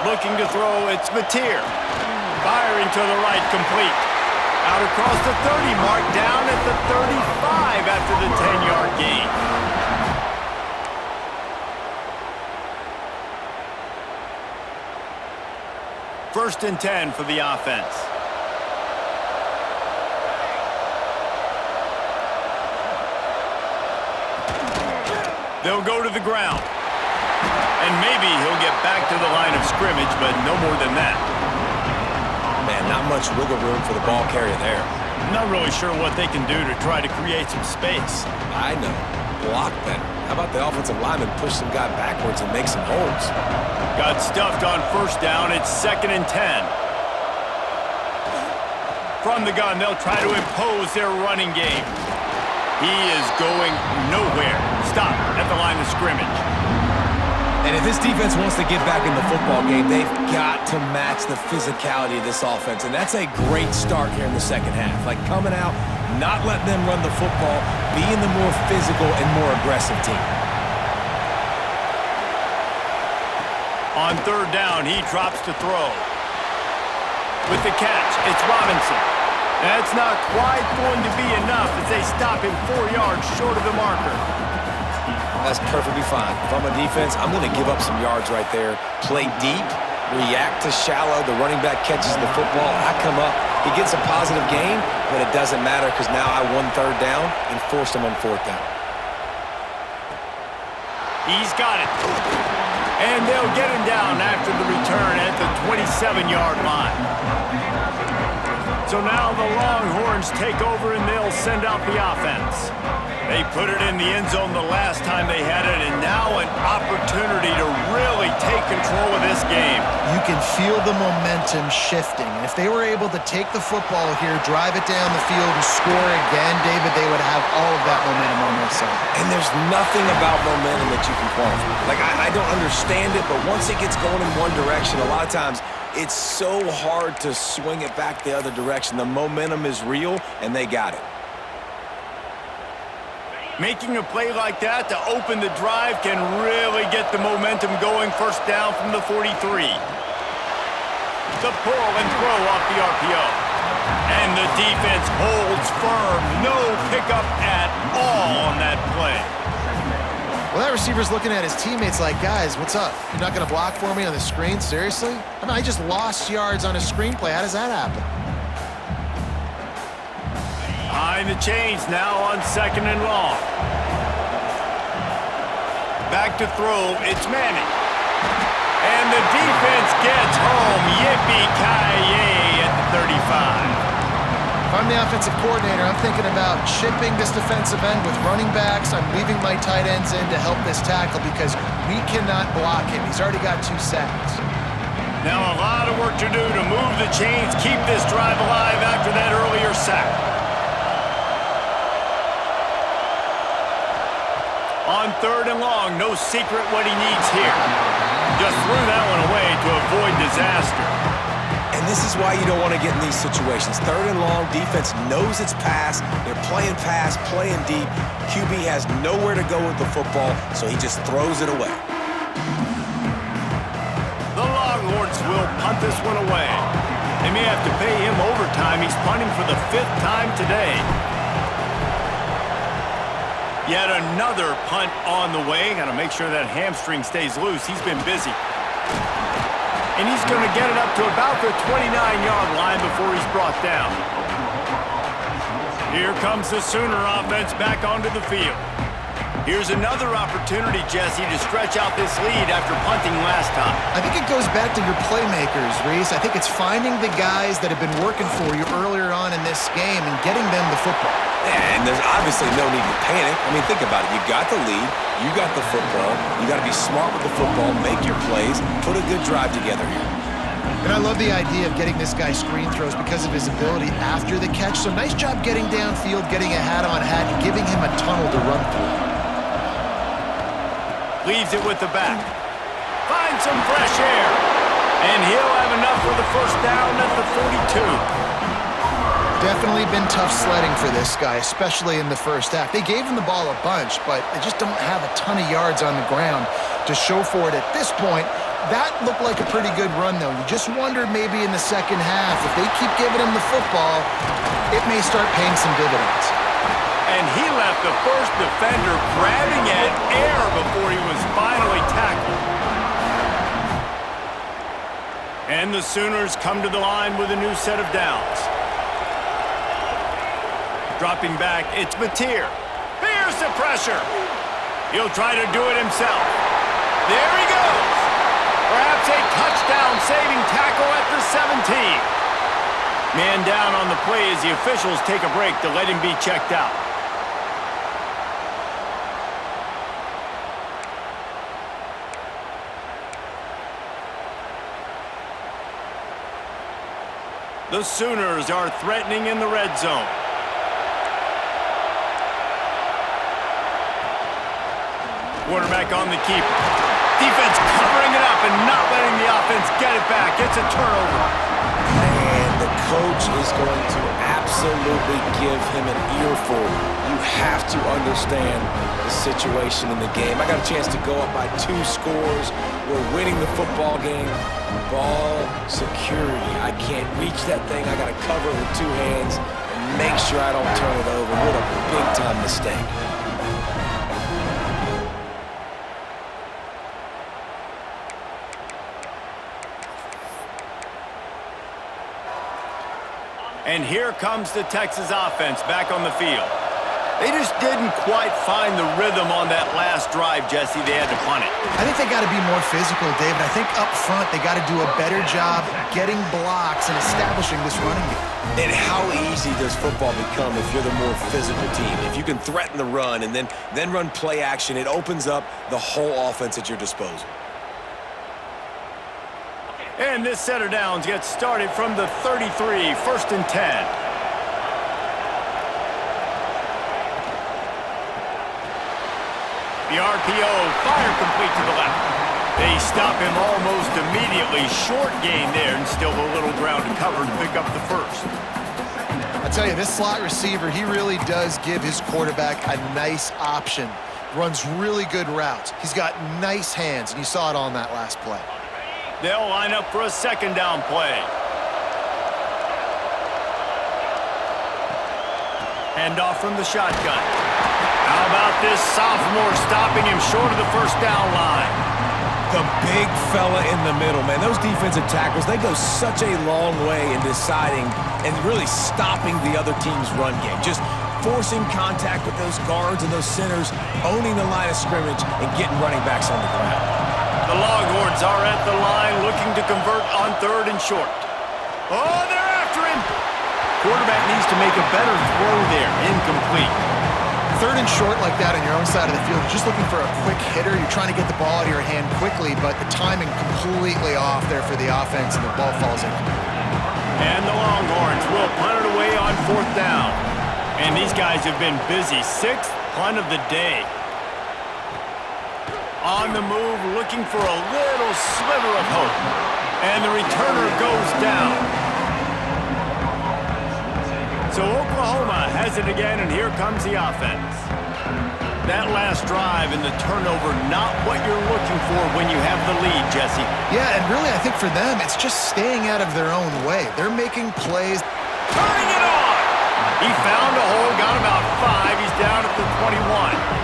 Looking to throw, it's Mateer. Firing to the right, complete. Out across the 30 mark, down at the 35 after the 10-yard gain. First and 10 for the offense. They'll go to the ground. And maybe he'll get back to the line of scrimmage, but no more than that. Man, not much wiggle room for the ball carrier there. Not really sure what they can do to try to create some space. I know. Block better. How about the offensive lineman push some guy backwards and make some holes? Got stuffed on first down. It's 2nd and 10. From the gun, they'll try to impose their running game. He is going nowhere. Stop at the line of scrimmage. And if this defense wants to get back in the football game, they've got to match the physicality of this offense. And that's a great start here in the second half. Like coming out, not letting them run the football, being the more physical and more aggressive team. On third down, he drops to throw. With the catch, it's Robinson. That's not quite going to be enough as they stop him 4 yards short of the marker. That's perfectly fine. If I'm a defense, I'm going to give up some yards right there. Play deep, react to shallow. The running back catches the football. I come up. He gets a positive gain, but it doesn't matter because now I won third down and forced him on fourth down. He's got it. And they'll get him down after the return at the 27-yard line. So now the Longhorns take over and they'll send out the offense. They put it in the end zone the last time they had it, and now an opportunity to really take control of this game. You can feel the momentum shifting. And if they were able to take the football here, drive it down the field, and score again, David, they would have all of that momentum on their side. And there's nothing about momentum that you can quantify. Like, I don't understand it, but once it gets going in one direction, a lot of times it's so hard to swing it back the other direction. The momentum is real, and they got it. Making a play like that to open the drive can really get the momentum going. First down from the 43. The pull and throw off the RPO. And the defense holds firm. No pickup at all on that play. Well, that receiver's looking at his teammates like, guys, what's up? You're not going to block for me on the screen? Seriously? I mean, I just lost yards on a screenplay. How does that happen? Behind the chains now on 2nd and long. Back to throw, it's Manning. And the defense gets home. Yippee-ki-yay at the 35. If I'm the offensive coordinator, I'm thinking about chipping this defensive end with running backs. I'm leaving my tight ends in to help this tackle because we cannot block him. He's already got 2 sacks. Now a lot of work to do to move the chains, keep this drive alive after that earlier sack. On 3rd and long, no secret what he needs here. Just threw that one away to avoid disaster. And this is why you don't want to get in these situations. 3rd and long, defense knows it's pass. They're playing pass, playing deep. QB has nowhere to go with the football, so he just throws it away. The Longhorns will punt this one away. They may have to pay him overtime. He's punting for the 5th time today. Yet another punt on the way. Got to make sure that hamstring stays loose. He's been busy. And he's going to get it up to about the 29-yard line before he's brought down. Here comes the Sooner offense back onto the field. Here's another opportunity, Jesse, to stretch out this lead after punting last time. I think it goes back to your playmakers, Reese. I think it's finding the guys that have been working for you earlier on in this game and getting them the football. Yeah, and there's obviously no need to panic. I mean, think about it. You got the lead. You got the football. You got to be smart with the football, make your plays, put a good drive together here. And I love the idea of getting this guy screen throws because of his ability after the catch. So nice job getting downfield, getting a hat-on-hat, and giving him a tunnel to run through. Leaves it with the back. Finds some fresh air. And he'll have enough for the first down at the 42. Definitely been tough sledding for this guy, especially in the first half. They gave him the ball a bunch, but they just don't have a ton of yards on the ground to show for it at this point. That looked like a pretty good run, though. You just wondered maybe in the second half, if they keep giving him the football, it may start paying some dividends. And he left the first defender grabbing at air before he was finally tackled. And the Sooners come to the line with a new set of downs. Dropping back, it's Mateer. Here's the pressure. He'll try to do it himself. There he goes. Perhaps a touchdown-saving tackle at the 17. Man down on the play as the officials take a break to let him be checked out. The Sooners are threatening in the red zone. Quarterback on the keeper. Defense covering it up and not letting the offense get it back. It's a turnover. And the coach is going to absolutely give him an earful. You have to understand the situation in the game. I got a chance to go up by 2 scores. We're winning the football game. Ball security. I can't reach that thing. I got to cover it with 2 hands and make sure I don't turn it over. What a big-time mistake. And here comes the Texas offense back on the field. They just didn't quite find the rhythm on that last drive, Jesse. They had to punt it. I think they got to be more physical, David. I think up front they got to do a better job getting blocks and establishing this running game. And how easy does football become if you're the more physical team? If you can threaten the run and then run play action, it opens up the whole offense at your disposal. And this set of downs gets started from the 33, 1st and 10. The RPO, fire complete to the left. They stop him almost immediately. Short gain there and still a little ground to cover to pick up the first. I tell you, this slot receiver, he really does give his quarterback a nice option. Runs really good routes. He's got nice hands, and you saw it on that last play. They'll line up for a second down play. Hand off from the shotgun. How about this sophomore stopping him short of the first down line? The big fella in the middle, man. Those defensive tackles, they go such a long way in deciding and really stopping the other team's run game. Just forcing contact with those guards and those centers, owning the line of scrimmage and getting running backs on the ground. The Longhorns are at the line looking to convert on 3rd and short. Oh, they're after him! Quarterback needs to make a better throw there. Incomplete. 3rd and short like that on your own side of the field, you're just looking for a quick hitter. You're trying to get the ball out of your hand quickly, but the timing completely off there for the offense, and the ball falls in. And the Longhorns will punt it away on 4th down. And these guys have been busy. 6th punt of the day. On the move, looking for a little sliver of hope. And the returner goes down. So Oklahoma has it again, and here comes the offense. That last drive and the turnover, not what you're looking for when you have the lead, Jesse. Yeah, and really I think for them, it's just staying out of their own way. They're making plays. Turning it on! He found a hole, got about 5. He's down at the 21.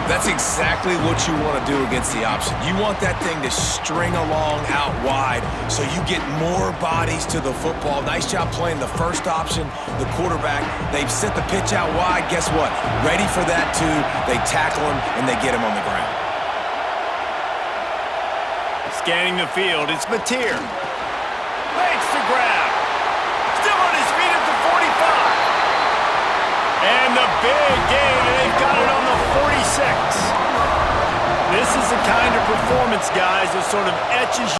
That's exactly what you want to do against the option. You want that thing to string along out wide so you get more bodies to the football. Nice job playing the first option, the quarterback. They've set the pitch out wide. Guess what? Ready for that too. They tackle him, and they get him on the ground. Scanning the field, it's Mateer. Makes the grab. Still on his feet at the 45. And the big gain, and they've got it on the 46. This is the kind of performance, guys, that sort of etches